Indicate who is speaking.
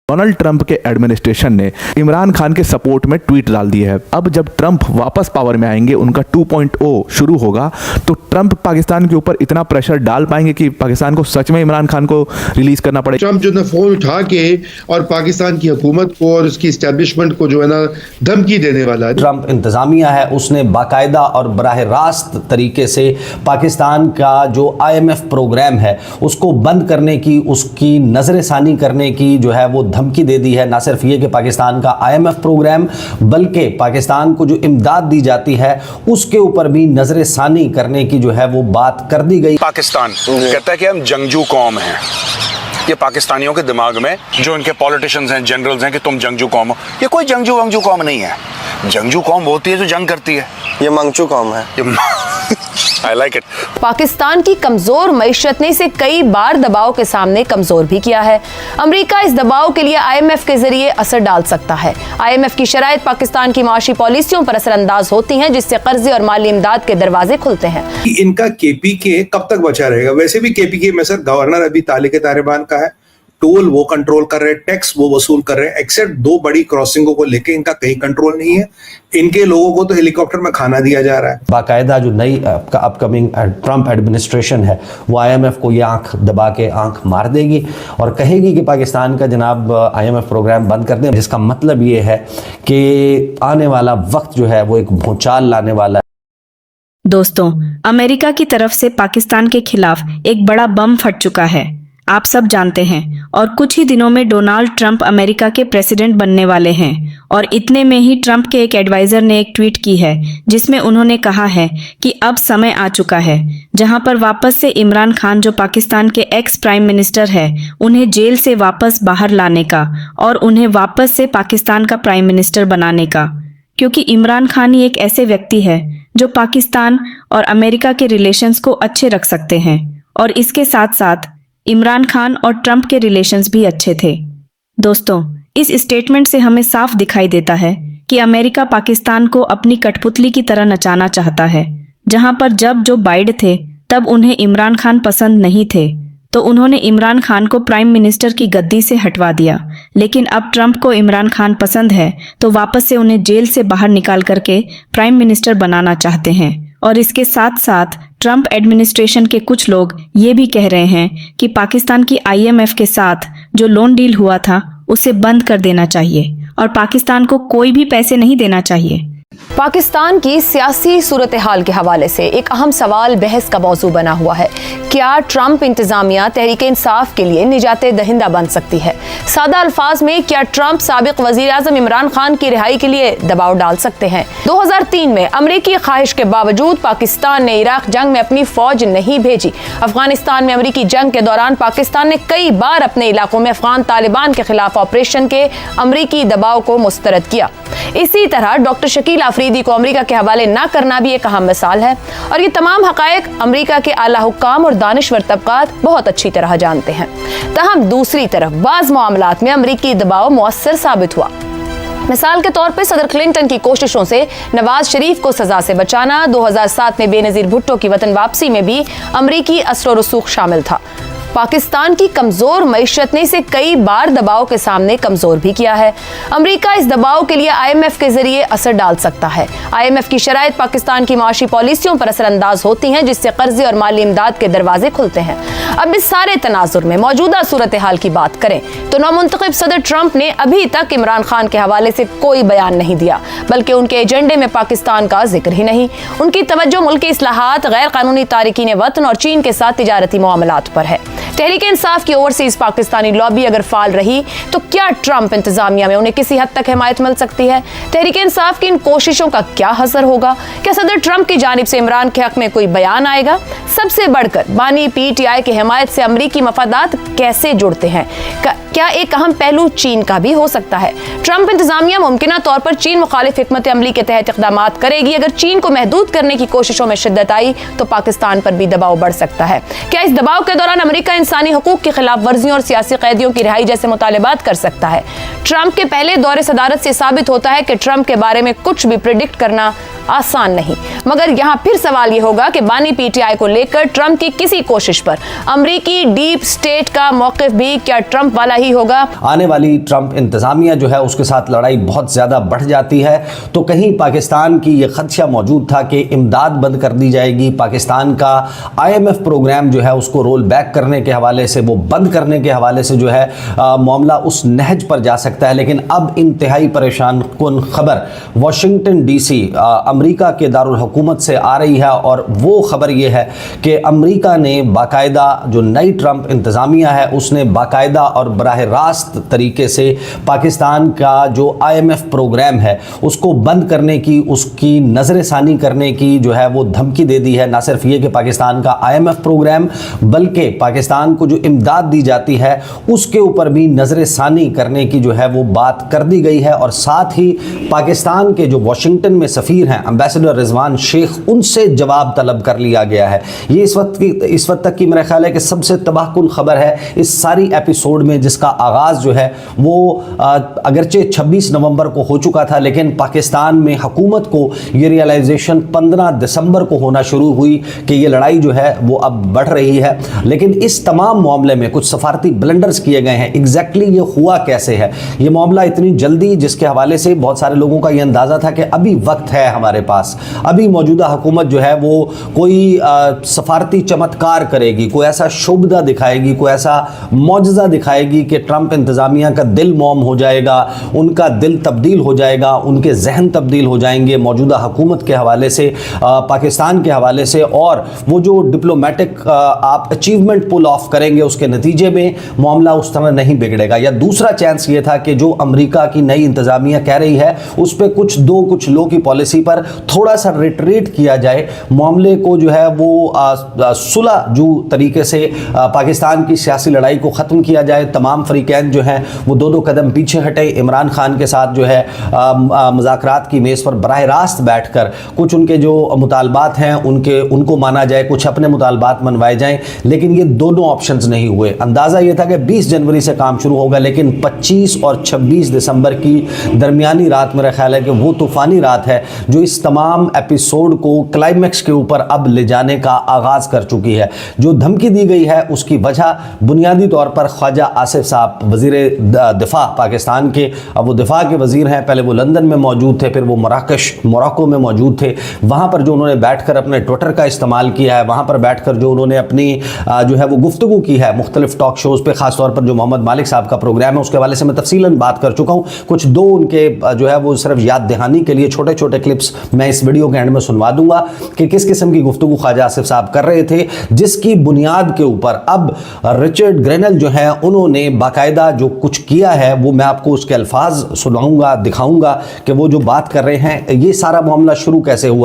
Speaker 1: Donald Trump के administration ने इमरान खान के सपोर्ट में ट्वीट डाल दिए है। अब जब ट्रंप वापस पावर में आएंगे, उनका 2.0 शुरू होगा, तो ट्रंप पाकिस्तान के ऊपर इतना प्रेशर डाल पाएंगे कि पाकिस्तान को सच में इमरान खान को रिलीज करना पड़े।
Speaker 2: ट्रंप जो है फोन उठा के और पाकिस्तान की हुकूमत को और उसकी एस्टेब्लिशमेंट को जो है ना धमकी देने वाला है।
Speaker 3: ट्रंप इंतजामिया है, उसने बाकायदा और बराह रास्त तरीके से पाकिस्तान का जो IMF प्रोग्राम है उसको बंद करने की, उसकी नजरसानी करने की जो है वो धमकी दे दी है। ना सिर्फ ये कि पाकिस्तान का IMF प्रोग्राम, बल्कि पाकिस्तान को जो इमदाद दी जाती है उसके ऊपर भी नजरसानी करने की जो है वो बात कर दी गई।
Speaker 4: पाकिस्तान कहता है कि हम जंगजू कौम हैं। ये पाकिस्तानियों के दिमाग में जो इनके पॉलिटिशियंस हैं, जनरल्स हैं कि तुम जंगजू कौम हो, ये कोई जंगजू वंगजू कौम नहीं है। जंगजू कौम होती है जो जंग करती है, ये मंगचू कौम है। I like it.
Speaker 5: पाकिस्तान की कमजोर मईशत ने इसे कई बार दबाव के सामने कमजोर भी किया है। अमेरिका इस दबाव के लिए IMF के जरिए असर डाल सकता है। IMF की शराइत पाकिस्तान की माशी पॉलिसियों पर असरअंदाज होती हैं, जिससे कर्जे और माली इमदाद के दरवाजे खुलते हैं।
Speaker 6: इनका KPK कब तक बचा रहेगा? वैसे भी KPK में सर गवर्नर अभी तालिक तालिबान का है, टोल वो कंट्रोल कर रहे हैं, टैक्स वो वसूल कर रहे हैं, एक्सेप्ट 2 बड़ी क्रॉसिंगों को लेके इनका कहीं कंट्रोल नहीं है। इनके लोगों को तो हेलीकॉप्टर में खाना दिया जा रहा है।
Speaker 3: बाकायदा जो नई अपकमिंग ट्रंप एडमिनिस्ट्रेशन है वो IMF को ये आंख दबा के आंख मार देगी और कहेगी कि पाकिस्तान का जनाब IMF प्रोग्राम बंद कर दें, जिसका मतलब ये है कि आने वाला वक्त जो है वो एक भूचाल लाने वाला है।
Speaker 7: दोस्तों, अमेरिका की तरफ से पाकिस्तान के खिलाफ एक बड़ा बम फट चुका है, आप सब जानते हैं। और कुछ ही दिनों में डोनाल्ड ट्रंप अमेरिका के प्रेसिडेंट बनने वाले हैं। और इतने में ही ट्रंप के एक एडवाइजर ने एक ट्वीट की है जिसमें उन्होंने कहा है कि अब समय आ चुका है जहां पर वापस से इमरान खान, जो पाकिस्तान के एक्स प्राइम मिनिस्टर है, उन्हें जेल से वापस बाहर लाने का और उन्हें वापस से पाकिस्तान का प्राइम मिनिस्टर बनाने का। क्योंकि इमरान खान ही एक ऐसे व्यक्ति है जो पाकिस्तान और अमेरिका के रिलेशंस को अच्छे रख सकते हैं। और इसके साथ साथ इमरान खान और ट्रंप के रिलेशंस भी अच्छे थे। दोस्तों, इस स्टेटमेंट से हमें साफ दिखाई देता है कि अमेरिका पाकिस्तान को अपनी कठपुतली की तरह नचाना चाहता है। जहां पर जब जो बाइडेन थे तब उन्हें इमरान खान पसंद नहीं थे, तो उन्होंने इमरान खान को प्राइम मिनिस्टर की गद्दी से हटवा दिया। लेकिन अब ट्रंप को इमरान खान पसंद है तो वापस से उन्हें जेल से बाहर निकाल करके प्राइम मिनिस्टर बनाना चाहते हैं। और इसके साथ साथ ट्रंप एडमिनिस्ट्रेशन के कुछ लोग ये भी कह रहे हैं कि पाकिस्तान की IMF के साथ जो लोन डील हुआ था उसे बंद कर देना चाहिए और पाकिस्तान को कोई भी पैसे नहीं देना चाहिए।
Speaker 5: पाकिस्तान की सियासी सूरत हाल के हवाले से एक अहम सवाल बहस का मौजू बना हुआ है। क्या ट्रंप इंतजामिया तहरीक इंसाफ के लिए निजात दहिंदा बन सकती है? सादा अल्फाज में, क्या ट्रंप साबिक वजीर आजम इमरान खान की रिहाई के लिए दबाव डाल सकते हैं? 2003 में अमरीकी ख्वाहिश के बावजूद पाकिस्तान ने इराक जंग में अपनी फौज नहीं भेजी। अफगानिस्तान में अमरीकी जंग के दौरान पाकिस्तान ने कई बार अपने इलाकों में अफगान तालिबान के खिलाफ ऑपरेशन के अमरीकी दबाव को मुस्तरद किया। इसी तरह डॉक्टर शकील अफरीदी को अमेरिका के हवाले न करना भी एक अहम मिसाल है। और ये तमाम हकायक अमेरिका के आला हुक्काम और दानिश्वर तबकात बहुत अच्छी तरह जानते हैं। तहम दूसरी तरफ बाज़ मामलात में अमेरिकी दबाव मुअस्सर साबित हुआ। मिसाल के तौर पर सदर क्लिंटन की कोशिशों से नवाज शरीफ को सजा से बचाना, 2007 में बेनजीर भुट्टो की वतन वापसी में भी अमरीकी असर और रसूख शामिल था। पाकिस्तान की कमजोर मईशत ने इसे कई बार दबाव के सामने कमजोर भी किया है। अमेरिका इस दबाव के लिए IMF के जरिए असर डाल सकता है। IMF की शराइत पाकिस्तान की माशी पॉलिसियों पर असरअंदाज होती हैं, जिससे कर्जे और माली इमदाद के दरवाजे खुलते हैं। अब इस सारे तनाजुर में मौजूदा सूरत हाल की बात करें तो नौमुंतखब सदर ट्रंप ने अभी तक इमरान खान के हवाले से कोई बयान नहीं दिया, बल्कि उनके एजेंडे में पाकिस्तान का जिक्र ही नहीं। उनकी तवज्जो मुल्की इस्लाहात, गैर कानूनी तारिकीन वतन और चीन के साथ तिजारती मामलात पर है। तहरीक इंसाफ की ओवरसीज पाकिस्तानी लॉबी अगर फाल रही तो क्या ट्रंप इंतजामिया में उन्हें किसी हद तक हिमायत मिल सकती है? तहरीक इंसाफ की इन कोशिशों का क्या असर होगा? क्या सदर ट्रंप की जानिब से इमरान के हक में कोई बयान आएगा? सबसे बढ़कर बानी PTI की हिमायत से अमरीकी मफादात कैसे जुड़ते हैं? क्या एक अहम पहलू चीन का भी हो सकता है? ट्रंप इंतजामिया मुमकिना तौर पर चीन मुखालिफ हिकमत अमली के तहत इक़दामात करेगी। अगर चीन को महदूद करने की कोशिशों में शिद्दत आई तो पाकिस्तान पर भी दबाव बढ़ सकता है। क्या इस दबाव के दौरान अमरीका इंसानी हुकूक की खिलाफ वर्जियों और सियासी कैदियों की रिहाई जैसे मुतालिबात कर सकता है? ट्रंप के पहले दौरे सदारत से साबित होता है कि ट्रंप के बारे में कुछ भी प्रिडिक्ट करना आसान नहीं। मगर यहां फिर सवाल यह होगा कि बानी पीटीआई को लेकर ट्रंप की किसी कोशिश पर अमेरिकी डीप स्टेट का मौकिफ भी क्या ट्रंप वाला ही होगा?
Speaker 3: आने वाली ट्रंप इंतजामिया जो है उसके साथ लड़ाई बहुत ज्यादा बढ़ जाती है तो कहीं पाकिस्तान की यह खदशा मौजूद था कि इमदाद बंद कर दी जाएगी, पाकिस्तान का IMF प्रोग्राम जो है उसको रोल बैक करने के हवाले से, वो बंद करने के हवाले से जो है मामला उस नहज पर जा सकता है। लेकिन अब इंतहाई परेशान कुन खबर वाशिंगटन DC अमेरिका के दारुल हुकूमत से आ रही है और वो खबर ये है कि अमेरिका ने बाकायदा जो नई ट्रंप इंतजामिया है उसने बाकायदा और बराह रास्त तरीके से पाकिस्तान का जो IMF प्रोग्राम है उसको बंद करने की, उसकी नज़रसानी करने की जो है वो धमकी दे दी है। ना सिर्फ ये कि पाकिस्तान का IMF प्रोग्राम बल्कि पाकिस्तान को जो इमदाद दी जाती है उसके ऊपर भी नज़रसानी करने की जो है वो बात कर दी गई है। और साथ ही पाकिस्तान के जो वाशिंगटन में सफ़ीर हैं एम्बेसडर रिजवान शेख, उनसे जवाब तलब कर लिया गया है। ये इस वक्त तक की मेरा ख्याल है कि सबसे तबाहकुन खबर है इस सारी एपिसोड में, जिसका आगाज़ जो है वो अगरचे 26 नवंबर को हो चुका था लेकिन पाकिस्तान में हुकूमत को ये रियलाइजेशन 15 दिसंबर को होना शुरू हुई कि ये लड़ाई जो है वो अब बढ़ रही है। लेकिन इस तमाम मामले में कुछ सफारती ब्लंडर्स किए गए हैं। एग्जैक्टली ये हुआ कैसे है, ये मामला इतनी जल्दी, जिसके हवाले से बहुत सारे लोगों का ये अंदाज़ा था कि अभी वक्त है हमारे पास, अभी मौजूदा हुकूमत जो है वो कोई सफारती चमत्कार करेगी, कोई ऐसा शुभदा दिखाएगी, कोई ऐसा मौजज़ा दिखाएगी कि ट्रंप इंतज़ामिया का दिल मौम हो जाएगा, उनका दिल तब्दील हो जाएगा, उनके जहन तब्दील हो जाएंगे मौजूदा हुकूमत के हवाले से, पाकिस्तान के हवाले से, और वो जो डिप्लोमेटिक आप अचीवमेंट पुल ऑफ करेंगे उसके नतीजे में मामला उस तरह नहीं बिगड़ेगा। या दूसरा चांस ये था कि जो अमेरिका की नई इंतज़ामिया कह रही है उस पर कुछ लो की पॉलिसी पर थोड़ा सा रिट्रीट किया जाए, मामले को जो है वो सुलह जो तरीके से पाकिस्तान की सियासी लड़ाई को ख़त्म किया जाए, तमाम फरीकैन जो हैं वो दो कदम पीछे हटे, इमरान खान के साथ जो है मुज़ाकरात की मेज़ पर बराह रास्त बैठकर कुछ उनके जो मुतालबात हैं उनको माना जाए, कुछ अपने मुतालबात मनवाए जाएं। लेकिन ये दोनों ऑप्शंस नहीं हुए। अंदाज़ा ये था कि 20 जनवरी से काम शुरू होगा लेकिन 25 और 26 दिसंबर की दरमियानी रात मेरा ख्याल है कि वो तूफ़ानी रात है जो इस तमाम एपिसोड को क्लाइमैक्स के ऊपर अब ले जाने का आगाज़ कर चुकी है। जो धमकी दी गई है उसकी वजह बुनियादी तौर पर ख्वाजा आसिफ साहब वज़ीर दिफा पाकिस्तान के, अब वो दिफा के वज़ीर हैं, पहले वो लंदन में मौजूद थे, फिर वो मोरक्को में मौजूद थे। वहाँ पर जो उन्होंने बैठकर अपने ट्विटर का इस्तेमाल किया है, वहाँ पर बैठकर जो उन्होंने अपनी जो है वो गुफ्तगू की है मुख्तलिफ टॉक शोज़ पे, ख़ासतौर पर जो मोहम्मद मालिक साहब का प्रोग्राम है उसके हवाले से मैं तफसीलन बात कर चुका हूँ। कुछ दो उनके जो है वो सिर्फ याद दहानी के लिए छोटे छोटे क्लिप्स मैं इस वीडियो के एंड में सुनवा दूंगा कि किस किस्म की गुफ्तगू ख्वाजा आसिफ साहब कर रहे थे, जिसकी बुनियाद के ऊपर अब रिचर्ड ग्रेनल जो है उन्होंने बाकायदा जो कुछ किया है वो मैं आपको उसके अल्फाज सुनाऊंगा, दिखाऊंगा कि वो जो बात कर रहे हैं, ये सारा मामला शुरू कैसे हुआ।